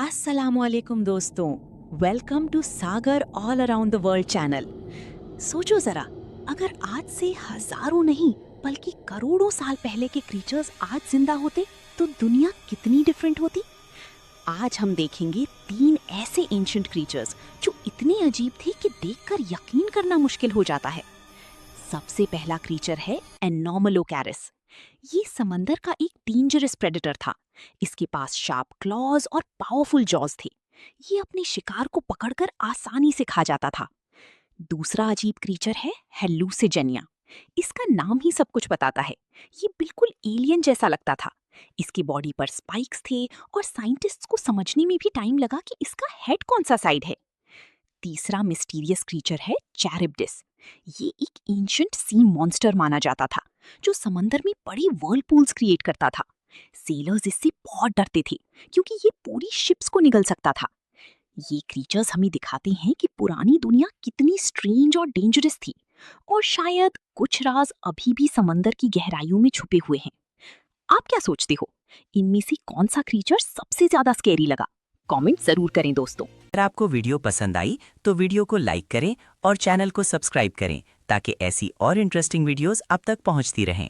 अस्सलामुअलैकुम दोस्तों, welcome to Sagar all around the world channel. सोचो जरा, अगर आज से हजारों नहीं बल्कि करोड़ों साल पहले के क्रीचर्स आज जिंदा होते तो दुनिया कितनी डिफरेंट होती। आज हम देखेंगे तीन ऐसे एंशिएंट क्रीचर्स जो इतने अजीब थे कि देखकर यकीन करना मुश्किल हो जाता है। सबसे पहला क्रीचर है एनोमलोकैरिस। ये समंदर का एक डेंजरस प्रेडेटर था। इसके पास शार्प क्लॉज और पावरफुल जॉज थे। ये अपने शिकार को पकड़कर आसानी से खा जाता था। दूसरा अजीब क्रीचर है हेलुसिजेनिया। इसका नाम ही सब कुछ बताता है। ये बिल्कुल एलियन जैसा लगता था। इसकी बॉडी पर स्पाइक्स थे और साइंटिस्ट्स को समझने में भी टाइम लगा कि इसका हेड कौन सा साइड है। तीसरा मिस्टीरियस क्रीचर है चैरिब्डिस। ये एक एंशिएंट सी मॉन्स्टर माना जाता था जो समंदर में बड़ी व्हर्लपूल्स क्रिएट करता था। सेलर्स इससे बहुत डरते थे क्योंकि ये पूरी शिप्स को निगल सकता था। ये क्रीचर्स हमें दिखाते हैं कि पुरानी दुनिया कितनी स्ट्रेंज और डेंजरस थी और शायद कुछ राज अभी भी समंदर की गहराइयों में छुपे हुए हैं। आप क्या सोचते हो, इनमें से कौन सा क्रीचर सबसे ज्यादा स्कैरी लगा? कमेंट जरूर करें दोस्तों। अगर आपको वीडियो पसंद आई तो वीडियो को लाइक करें और चैनल को सब्सक्राइब करें ताकि ऐसी और इंटरेस्टिंग वीडियोस आप तक पहुंचती रहें।